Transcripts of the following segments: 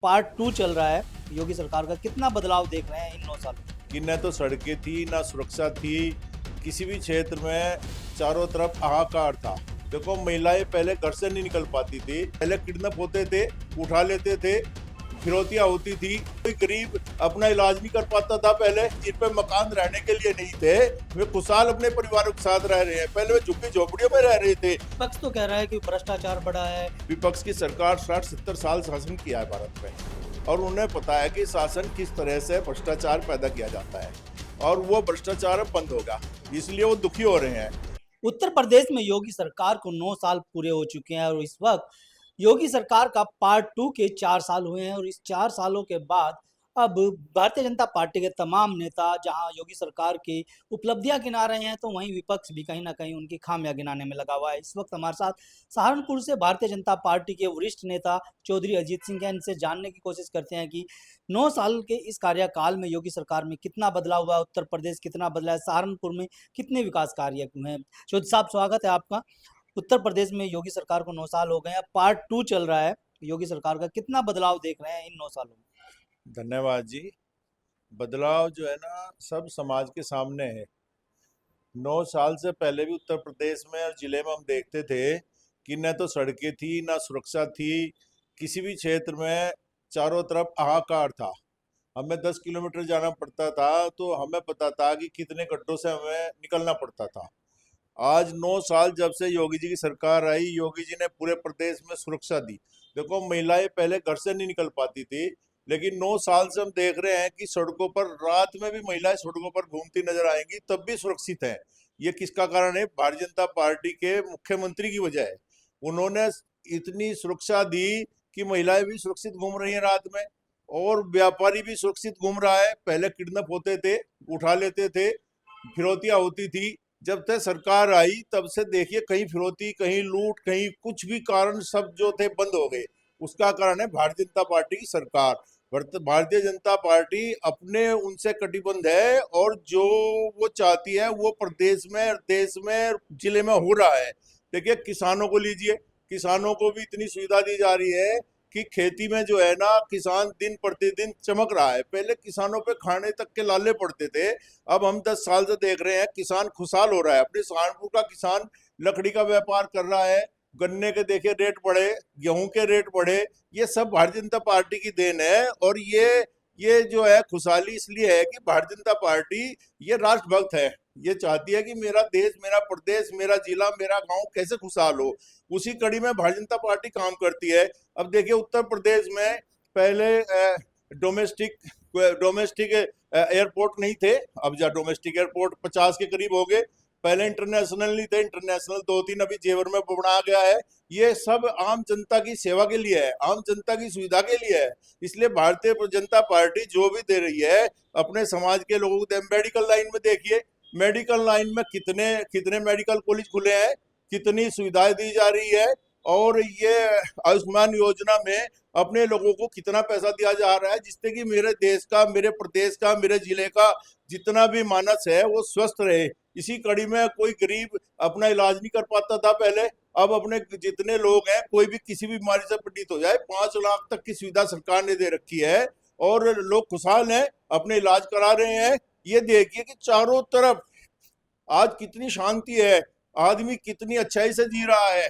Part 2 चल रहा है योगी सरकार का। कितना बदलाव देख रहे हैं इन 9 सालों में? कि न तो सड़कें थी ना सुरक्षा थी, किसी भी क्षेत्र में चारों तरफ हाहाकार था। देखो, महिलाएं पहले घर से नहीं निकल पाती थी, पहले किडनैप होते थे, उठा लेते थे, फिरौतियां होती थी। कोई गरीब अपना इलाज नहीं कर पाता था पहले, जिन पे मकान रहने के लिए नहीं थे, वे खुशहाल अपने परिवारों के साथ रह रहे हैं। पहले वे झुग्गी झोपड़ियों में रह रहे थे। विपक्ष तो कह रहा है कि भ्रष्टाचार बढ़ा है। विपक्ष की सरकार 60-70 साल शासन किया है भारत में, और उन्हें पता है कि शासन किस तरह से भ्रष्टाचार पैदा किया जाता है, और वो भ्रष्टाचार अब बंद होगा, इसलिए वो दुखी हो रहे हैं। उत्तर प्रदेश में योगी सरकार को 9 साल पूरे हो चुके हैं और इस वक्त योगी सरकार का पार्ट 2 के 4 साल हुए हैं और इस 4 सालों के बाद अब भारतीय जनता पार्टी के तमाम नेता जहां योगी सरकार की उपलब्धियां गिना रहे हैं, तो वहीं विपक्ष भी कहीं ना कहीं उनकी खामियां गिनाने में लगा हुआ है। इस वक्त हमारे साथ सहारनपुर से भारतीय जनता पार्टी के वरिष्ठ नेता चौधरी अजीत सिंह हैं। इनसे जानने की कोशिश करते हैं कि 9 साल के इस कार्यकाल में योगी सरकार में कितना बदलाव हुआ है, उत्तर प्रदेश कितना बदला है, सहारनपुर में कितने विकास कार्य हुए हैं। चौधरी साहब, स्वागत है आपका। उत्तर प्रदेश में योगी सरकार को 9 साल हो गए हैं, पार्ट 2 चल रहा है योगी सरकार का। कितना बदलाव देख रहे हैं इन 9 सालों में? धन्यवाद जी। बदलाव जो है ना, सब समाज के सामने है। 9 साल से पहले भी उत्तर प्रदेश में और जिले में हम देखते थे कि न तो सड़कें थी ना सुरक्षा थी, किसी भी क्षेत्र में चारों तरफ हाहाकार था। हमें 10 किलोमीटर जाना पड़ता था तो हमें पता था कि कितने गड्ढों से हमें निकलना पड़ता था। आज 9 साल जब से योगी जी की सरकार आई, योगी जी ने पूरे प्रदेश में सुरक्षा दी। देखो, महिलाएं पहले घर से नहीं निकल पाती थी, लेकिन 9 साल से हम देख रहे हैं कि सड़कों पर रात में भी महिलाएं सड़कों पर घूमती नजर आएंगी, तब भी सुरक्षित है। ये किसका कारण है? भारतीय जनता पार्टी के मुख्यमंत्री की वजह है। उन्होंने इतनी सुरक्षा दी कि महिलाएं भी सुरक्षित घूम रही हैं रात में, और व्यापारी भी सुरक्षित घूम रहा है। पहले किडनैप होते थे, उठा लेते थे, फिरौतियां होती थी। जब से सरकार आई तब से देखिए, कहीं फिरौती, कहीं लूट, कहीं कुछ भी कारण, सब जो थे बंद हो गए। उसका कारण है भारतीय जनता पार्टी की सरकार। भारतीय जनता पार्टी अपने उनसे कटिबद्ध है, और जो वो चाहती है वो प्रदेश में, देश में, जिले में हो रहा है। देखिए, किसानों को लीजिए, किसानों को भी इतनी सुविधा दी जा रही है कि खेती में जो है ना, किसान दिन प्रतिदिन चमक रहा है। पहले किसानों पे खाने तक के लाले पड़ते थे, अब हम 10 साल से देख रहे हैं किसान खुशहाल हो रहा है। अपने सहारनपुर का किसान लकड़ी का व्यापार कर रहा है, गन्ने के देखिए रेट बढ़े, गेहूं के रेट बढ़े। ये सब भारतीय जनता पार्टी की देन है, और ये जो है खुशहाली इसलिए है कि भारतीय जनता पार्टी ये राष्ट्रभक्त है। ये चाहती है कि मेरा देश, मेरा प्रदेश, मेरा जिला, मेरा गांव कैसे खुशहाल हो। उसी कड़ी में भारतीय जनता पार्टी काम करती है। अब देखिए, उत्तर प्रदेश में पहले डोमेस्टिक डोमेस्टिक एयरपोर्ट नहीं थे, अब जा डोमेस्टिक एयरपोर्ट 50 के करीब हो गए। पहले इंटरनेशनल नहीं थे, इंटरनेशनल 2-3 अभी जेवर में बनाया गया है। ये सब आम जनता की सेवा के लिए है, आम जनता की सुविधा के लिए है। इसलिए भारतीय जनता पार्टी जो भी दे रही है अपने समाज के लोगों को। मेडिकल लाइन में देखिए, मेडिकल लाइन में कितने कितने मेडिकल कॉलेज खुले हैं, कितनी सुविधाएं दी जा रही है। और ये आयुष्मान योजना में अपने लोगों को कितना पैसा दिया जा रहा है, जिससे कि मेरे देश का, मेरे प्रदेश का, मेरे जिले का जितना भी मानस है वो स्वस्थ रहे। इसी कड़ी में कोई गरीब अपना इलाज नहीं कर पाता था पहले, अब अपने जितने लोग हैं, कोई भी किसी भी बीमारी से पीड़ित हो जाए, 5 लाख तक की सुविधा सरकार ने दे रखी है, और लोग खुशहाल हैं, अपने इलाज करा रहे हैं। ये देखिए कि चारों तरफ आज कितनी शांति है, आदमी कितनी अच्छाई से जी रहा है।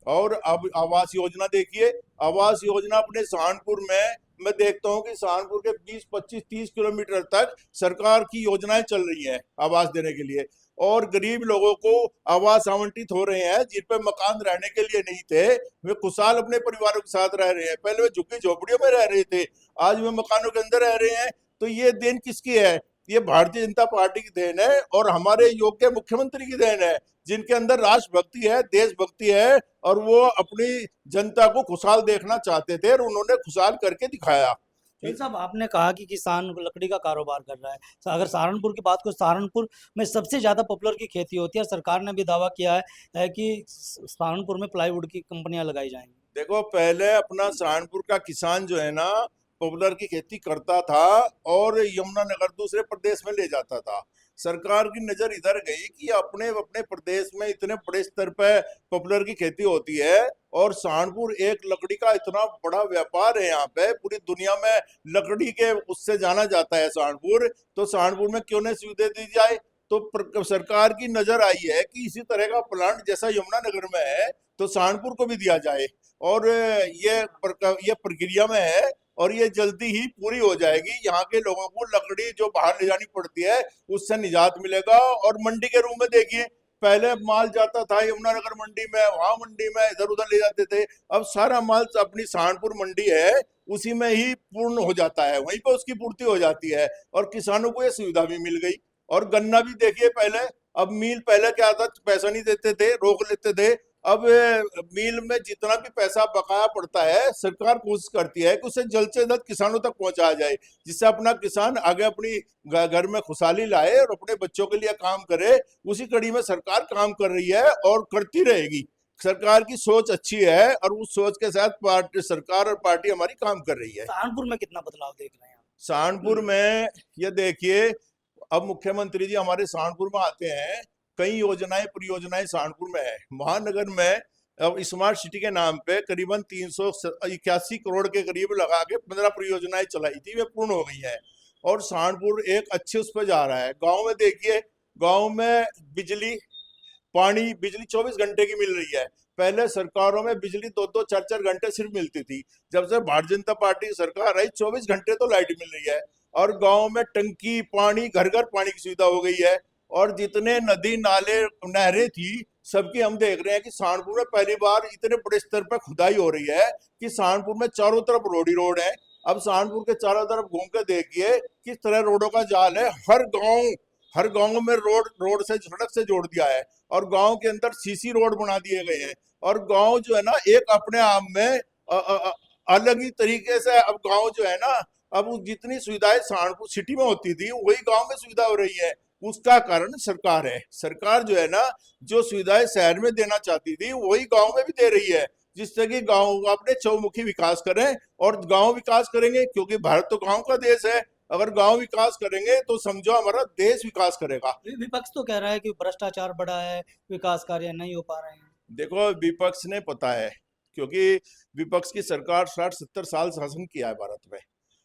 और अब आवास योजना देखिए, आवास योजना अपने सहारनपुर में मैं देखता हूं कि सहारनपुर के 20-25-30 किलोमीटर तक सरकार की योजनाएं चल रही हैं आवास देने के लिए, और गरीब लोगों को आवास आवंटित हो रहे हैं जिन पे मकान रहने के लिए नहीं थे। वे खुशहाल अपने परिवारों के साथ रह रहे हैं। पहले वे झुग्गी झोपड़ियों में रह रहे थे, आज वे मकानों के अंदर रह रहे हैं। तो ये देन किसकी है? ये भारतीय जनता पार्टी की देन है, और हमारे योग्य मुख्यमंत्री की देन है, जिनके अंदर राष्ट्रभक्ति है, देशभक्ति है, और वो अपनी जनता को खुशहाल देखना चाहते थे, और उन्होंने खुशहाल करके दिखाया। चौधरी साहब, आपने कहा कि किसान लकड़ी का कारोबार कर रहा है। अगर सहारनपुर की बात करो, सहारनपुर में सबसे ज्यादा पॉपुलर की खेती होती है। सरकार ने भी दावा किया है कि सहारनपुर में प्लाईवुड की कंपनियां लगाई जाएंगी। देखो, पहले अपना सहारनपुर का किसान जो है ना, पॉपुलर की खेती करता था और यमुनानगर दूसरे प्रदेश में ले जाता था। सरकार की नजर इधर गई कि अपने अपने प्रदेश में इतने बड़े स्तर पे पॉपुलर की खेती होती है, और सहारनपुर एक लकड़ी का इतना बड़ा व्यापार है, यहाँ पे पूरी दुनिया में लकड़ी के उससे जाना जाता है सहारनपुर, तो सहारनपुर में क्यों नहीं सुविधा दी जाए। तो सरकार की नजर आई है कि इसी तरह का प्लांट जैसा यमुनानगर में है तो सहारनपुर को भी दिया जाए, और ये प्रक्रिया में है, और ये जल्दी ही पूरी हो जाएगी। यहाँ के लोगों को लकड़ी जो बाहर ले जानी पड़ती है उससे निजात मिलेगा। और मंडी के रूप में देखिए, पहले माल जाता था यमुनानगर मंडी में, वहां मंडी में इधर उधर ले जाते थे, अब सारा माल अपनी सहारनपुर मंडी है उसी में ही पूर्ण हो जाता है, वहीं पे उसकी पूर्ति हो जाती है, और किसानों को ये सुविधा भी मिल गई। और गन्ना भी देखिए, पहले अब मिल पहले क्या था, पैसा नहीं देते थे, रोक लेते थे। अब मिल में जितना भी पैसा बकाया पड़ता है, सरकार कोशिश करती है कि उसे जल्द से जल्द किसानों तक पहुंचाया जाए, जिससे अपना किसान आगे अपनी घर में खुशहाली लाए और अपने बच्चों के लिए काम करे। उसी कड़ी में सरकार काम कर रही है और करती रहेगी। सरकार की सोच अच्छी है, और उस सोच के साथ पार्टी, सरकार और पार्टी हमारी काम कर रही है। सहारनपुर में कितना बदलाव देख रहे हैं आप? सहारनपुर में ये देखिए, अब मुख्यमंत्री जी हमारे सहारनपुर में आते हैं, कई योजनाएं परियोजनाएं सहारनपुर में है। महानगर में अब स्मार्ट सिटी के नाम पे करीबन 381 करोड़ के करीब लगा के 15 परियोजनाएं चलाई थी, वे पूर्ण हो गई है, और सहारनपुर एक अच्छे उस पर जा रहा है। गांव में देखिए, गांव में बिजली पानी बिजली 24 घंटे की मिल रही है। पहले सरकारों में बिजली 2-2 4-4 घंटे सिर्फ मिलती थी, जब से भारतीय जनता पार्टी की सरकार आई 24 घंटे तो लाइट मिल रही है, और गांव में टंकी पानी, घर घर पानी की सुविधा हो गई है। और जितने नदी नाले नहरें थी सबकी हम देख रहे हैं कि सहारनपुर में पहली बार इतने बड़े स्तर पर खुदाई हो रही है कि सहारनपुर में चारों तरफ रोड ही रोड है। अब सहारनपुर के चारों तरफ घूम कर देखिए किस तरह रोडों का जाल है, हर गांव में रोड से सड़क से जोड़ दिया है, और गांव के अंदर सीसी रोड बना दिए गए हैं। और गांव जो है ना, एक अपने आप में अलग ही तरीके से अब गांव जो है ना, अब जितनी सुविधाएं सहारनपुर सिटी में होती थी वही गांव में सुविधा हो रही है। उसका कारण सरकार है। सरकार जो है ना, जो सुविधाएं शहर में देना चाहती थी वही गांव में भी दे रही है, जिससे कि गांव अपने चौमुखी विकास करें। और गांव विकास करेंगे क्योंकि भारत तो गांव का देश है, अगर गांव विकास करेंगे तो समझो हमारा देश विकास करेगा। विपक्ष तो कह रहा है कि भ्रष्टाचार बढ़ा है, विकास कार्य नहीं हो पा रहे हैं। देखो, विपक्ष ने पता है, क्योंकि विपक्ष की सरकार 60-70 साल शासन किया है भारत में,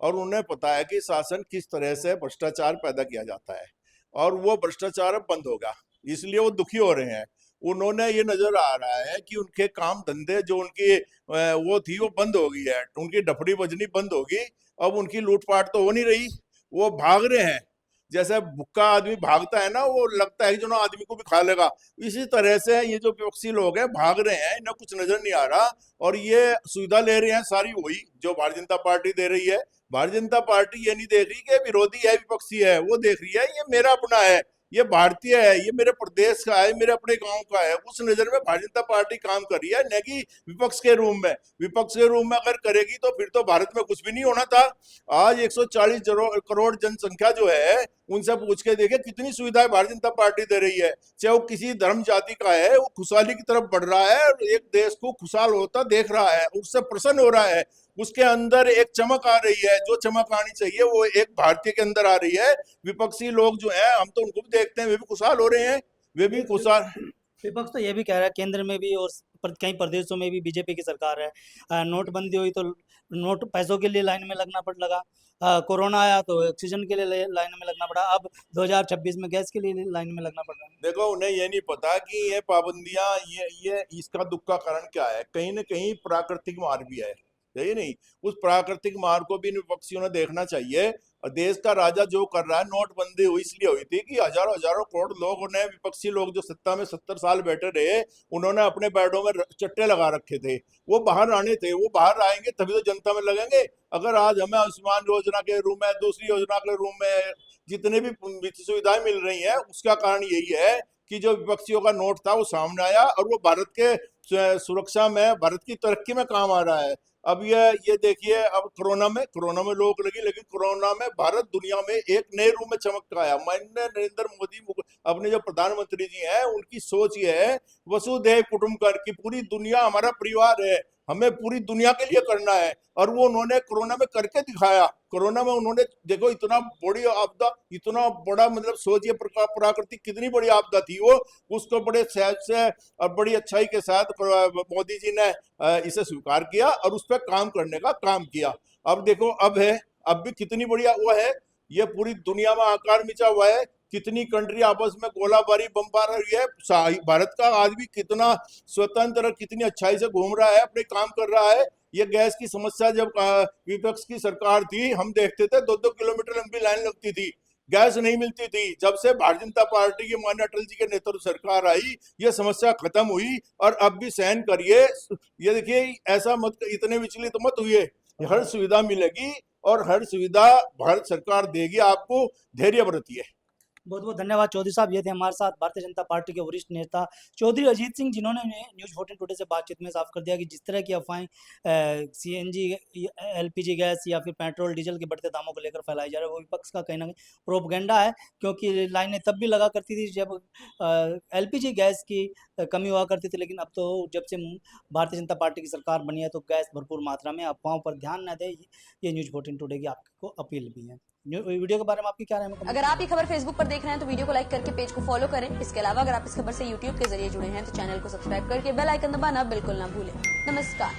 और उन्हें पता है कि शासन किस तरह से भ्रष्टाचार पैदा किया जाता है, और वो भ्रष्टाचार अब बंद होगा, इसलिए वो दुखी हो रहे हैं। उन्होंने ये नजर आ रहा है कि उनके काम धंधे जो उनकी वो थी वो बंद हो गई है, उनकी डफड़ी बजनी बंद होगी। अब उनकी लूटपाट तो हो नहीं रही, वो भाग रहे हैं। जैसे भूखा आदमी भागता है ना, वो लगता है कि जो ना आदमी को भी खा लेगा, इसी तरह से ये जो विपक्षी लोग हैं भाग रहे हैं, इन्हें कुछ नजर नहीं आ रहा, और ये सुविधा ले रहे हैं सारी वही जो भारतीय जनता पार्टी दे रही है। भारतीय जनता पार्टी ये नहीं देख रही कि विरोधी है विपक्षी है, वो देख रही है ये मेरा अपना है, ये भारतीय है, ये मेरे प्रदेश का है, मेरे अपने गांव का है। उस नजर में भारतीय जनता पार्टी काम कर रही है, न कि विपक्ष के रूम में। विपक्ष के रूम में अगर करेगी तो फिर तो भारत में कुछ भी नहीं होना था। आज 140 करोड़ जनसंख्या जो है, उनसे पूछ के देखे कितनी सुविधाएं भारतीय जनता पार्टी दे रही है। चाहे वो किसी धर्म जाति का है, वो खुशहाली की तरफ बढ़ रहा है और एक देश को खुशहाल होता देख रहा है, उससे प्रसन्न हो रहा है। उसके अंदर एक चमक आ रही है, जो चमक आनी चाहिए वो एक भारतीय के अंदर आ रही है। विपक्षी लोग जो हैं, हम तो उनको भी देखते हैं, वे भी खुशहाल हो रहे हैं, वे भी खुशहाल। विपक्ष तो ये भी कह रहा है केंद्र में भी और कई प्रदेशों में भी बीजेपी की सरकार है। नोटबंदी हुई तो नोट पैसों के लिए लाइन में लगना पड़ लगा। कोरोना आया तो ऑक्सीजन के लिए लाइन में लगना पड़ा। अब 2026 में गैस के लिए लाइन में लगना पड़ रहा है। देखो, उन्हें ये नहीं पता कि ये पाबंदियां, ये इसका दुख का कारण क्या है। कहीं न कहीं प्राकृतिक मार भी है, यही नहीं, उस प्राकृतिक मार को भी इन विपक्षियों ने देखना चाहिए। और देश का राजा जो कर रहा है, नोटबंदी हुई इसलिए हुई थी कि हजारों हजारों करोड़ लोगों ने, विपक्षी लोग जो सत्ता में 70 साल बैठे रहे, उन्होंने अपने बैडों में चट्टे लगा रखे थे, वो बाहर आने थे, वो बाहर आएंगे तभी तो जनता में लगेंगे। अगर आज हमें आयुष्मान योजना के रूम में, दूसरी योजना के रूम में जितने भी सुविधाएं मिल रही है, उसका कारण यही है कि जो विपक्षियों का नोट था वो सामने आया, और वो भारत के सुरक्षा में, भारत की तरक्की में काम आ रहा है। अब ये देखिए, अब कोरोना में लोग लगी, लेकिन कोरोना में भारत दुनिया में एक नए रूप में चमक आया। माननीय नरेंद्र मोदी अपने जो प्रधानमंत्री जी हैं, उनकी सोच ये है वसुधैव कुटुंबकम की, पूरी दुनिया हमारा परिवार है, हमें पूरी दुनिया के लिए करना है, और वो उन्होंने कोरोना में करके दिखाया। कोरोना में उन्होंने देखो इतना बड़ी आपदा, इतना बड़ा मतलब सोचिए प्राकृतिक कितनी बड़ी आपदा थी वो, उसको बड़े सहज से और बड़ी अच्छाई के साथ मोदी जी ने इसे स्वीकार किया और उस पर काम करने का काम किया। अब देखो अब है, अब भी कितनी बढ़िया हुआ है, ये पूरी दुनिया में आकार मिचा हुआ है, कितनी कंट्री आपस में गोलाबारी बमबार रही है, भारत का आदमी कितना स्वतंत्र कितनी अच्छाई से घूम रहा है, अपने काम कर रहा है। ये गैस की समस्या जब विपक्ष की सरकार थी, हम देखते थे 2-2 किलोमीटर लंबी लाइन लगती थी, गैस नहीं मिलती थी। जब से भारतीय जनता पार्टी की माननीय अटल जी के नेतृत्व सरकार आई, ये समस्या खत्म हुई और अब भी सहन करिए। ये देखिए ऐसा मत, इतने विचलित मत हुए, हर सुविधा मिलेगी और हर सुविधा भारत सरकार देगी आपको, धैर्य बरतिए। बहुत बहुत धन्यवाद चौधरी साहब। ये थे हमारे साथ भारतीय जनता पार्टी के वरिष्ठ नेता चौधरी अजीत सिंह, जिन्होंने न्यूज़ 14 टुडे से बातचीत में साफ कर दिया कि जिस तरह की अफवाहें सीएनजी, एलपीजी गैस या फिर पेट्रोल डीजल के बढ़ते दामों को लेकर फैलाई जा रही है, वो विपक्ष का कहीं ना कहीं प्रोपगेंडा है। क्योंकि लाइनें तब भी लगा करती थी जब एलपीजी गैस की कमी हुआ करती थी, लेकिन अब तो जब से भारतीय जनता पार्टी की सरकार बनी है तो गैस भरपूर मात्रा में। अफवाहों पर ध्यान न दें, ये न्यूज़ 14 टुडे की आपको अपील भी है। वीडियो के बारे में आपकी क्या राय है? अगर आप ये खबर फेसबुक पर देख रहे हैं तो वीडियो को लाइक करके पेज को फॉलो करें। इसके अलावा अगर आप इस खबर से यूट्यूब के जरिए जुड़े हैं तो चैनल को सब्सक्राइब करके बेल आइकन दबाना बिल्कुल ना भूलें। नमस्कार।